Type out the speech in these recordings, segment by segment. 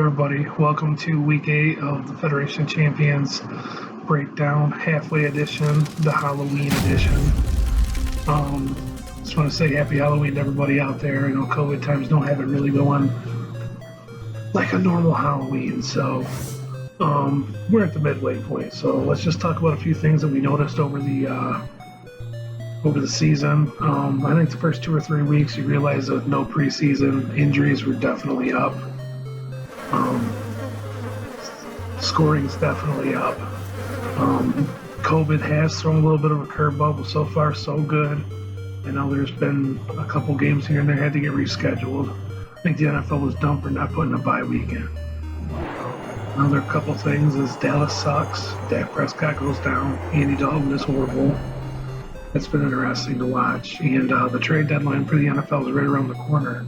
everybody, welcome to week 8 of the Federation Champions Breakdown Halfway Edition, the Halloween edition. Just want to say happy Halloween to everybody out there. I know COVID times don't have it really going like a normal Halloween, so we're at the midway point. So let's just talk about a few things that we noticed over the season. I think the first 2 or 3 weeks you realize that no preseason injuries were definitely up. Scoring's definitely up. COVID has thrown a little bit of a curveball, but so far so good. I know there's been a couple games here and there had to get rescheduled. I think the NFL was dumb for not putting a bye weekend. Another couple things is Dallas sucks. Dak Prescott goes down. Andy Dalton is horrible. It's been interesting to watch. And the trade deadline for the NFL is right around the corner.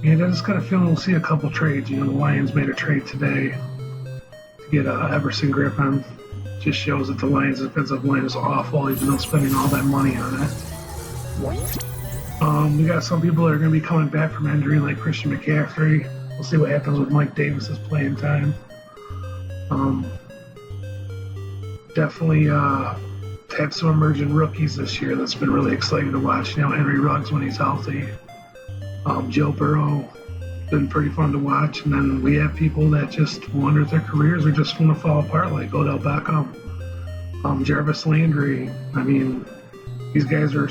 And I just got a feeling we'll see a couple trades. The Lions made a trade today to get Everson Griffin. Just shows that the Lions' defensive line is awful, even though spending all that money on it. We got some people that are going to be coming back from injury, like Christian McCaffrey. We'll see what happens with Mike Davis's playing time. Definitely have some emerging rookies this year that's been really exciting to watch. Henry Ruggs when he's healthy. Joe Burrow, been pretty fun to watch. And then we have people that just wonder if their careers are just going to fall apart, like Odell Beckham, Jarvis Landry. I mean, these guys are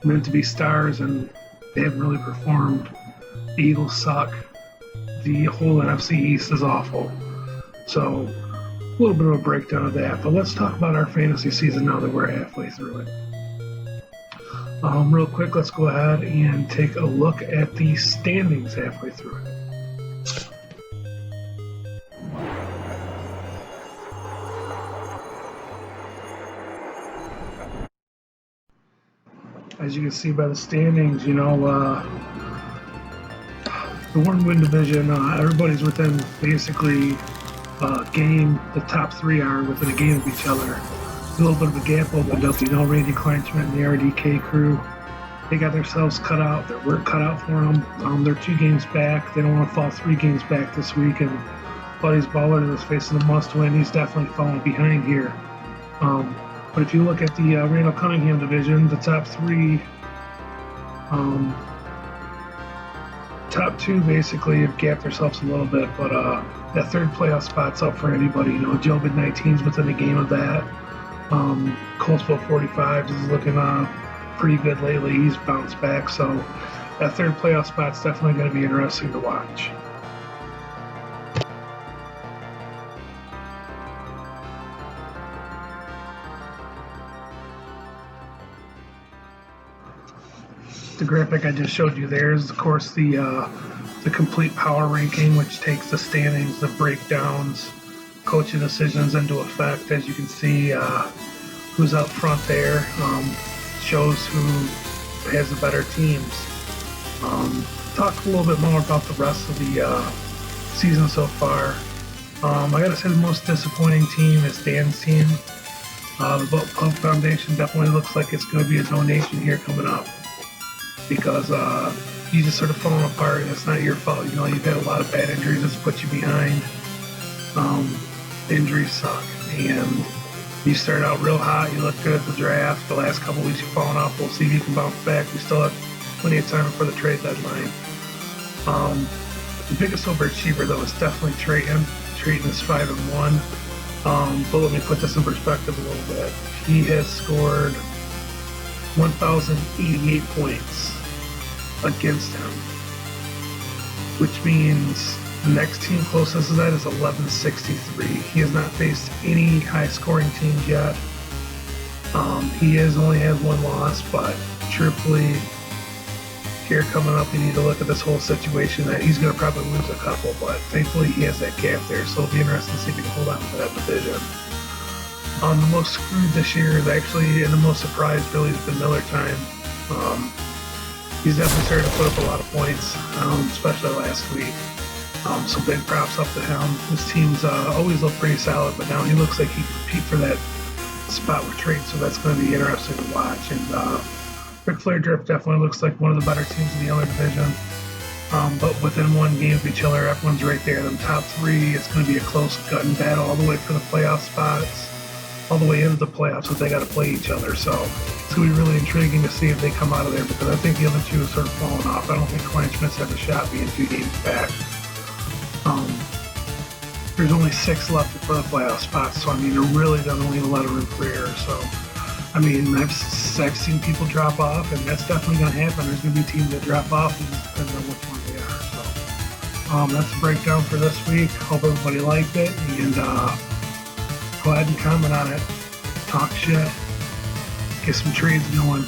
meant to be stars, and they haven't really performed. The Eagles suck. The whole NFC East is awful. So, a little bit of a breakdown of that. But let's talk about our fantasy season now that we're halfway through it. Real quick, let's go ahead and take a look at the standings halfway through it. As you can see by the standings, the 1-win division, everybody's within basically a game. The top 3 are within a game of each other. A little bit of a gap opened up. Randy Kleinschmidt and the RDK crew, they got themselves cut out. Their work cut out for them. They're 2 games back. They don't want to fall 3 games back this week. And Buddy's Baller is facing a must-win. He's definitely falling behind here. But if you look at the Randall Cunningham division, the top 2 basically have gapped themselves a little bit. But that 3rd playoff spot's up for anybody. Joe Bid-19's within a game of that. Colesville 45 is looking pretty good lately. He's bounced back, so that 3rd playoff spot's definitely going to be interesting to watch. The graphic I just showed you there is, of course, the complete power ranking, which takes the standings, the breakdowns, coaching decisions into effect. As you can see, who's up front there shows who has the better teams. Talk a little bit more about the rest of the season so far. I gotta say the most disappointing team is Dan's team. The Boat Pump Foundation definitely looks like it's going to be a donation here coming up, because you just sort of falling apart, and it's not your fault. You've had a lot of bad injuries that's put you behind. Injuries suck, and you start out real hot, you look good at the draft. The last couple weeks you've fallen off. We'll see if you can bounce back. We still have plenty of time before the trade deadline. The biggest overachiever, though, is definitely Trayton. Trayton is 5-1. But let me put this in perspective a little bit. He has scored 1,088 points against him, which means the next team closest to that is 1163. He has not faced any high-scoring teams yet. He has only had 1 loss, but truthfully, here coming up, you need to look at this whole situation. That he's going to probably lose a couple, but thankfully he has that gap there, so it'll be interesting to see if he can hold on to that division. The most screwed this year is actually, and the most surprised really has been Miller Time. He's definitely started to put up a lot of points, especially last week. So big props up to him. His team's always looked pretty solid, but now he looks like he can compete for that spot with trade, so that's going to be interesting to watch. And Ric Flair Drift definitely looks like one of the better teams in the other division. But within one game of each other, everyone's right there. Them top three, it's going to be a close gun battle all the way for the playoff spots, all the way into the playoffs, but they got to play each other. So it's going to be really intriguing to see if they come out of there, because I think the other two have sort of fallen off. I don't think Kleinschmidt's has a shot being 2 games back. There's only 6 left for the playoff spots, so I mean, it really doesn't leave a lot of room for error. So, I mean, I've seen people drop off, and that's definitely going to happen. There's going to be teams that drop off, and it depends on which one they are. So, that's the breakdown for this week. Hope everybody liked it, and go ahead and comment on it. Talk shit. Get some trades going.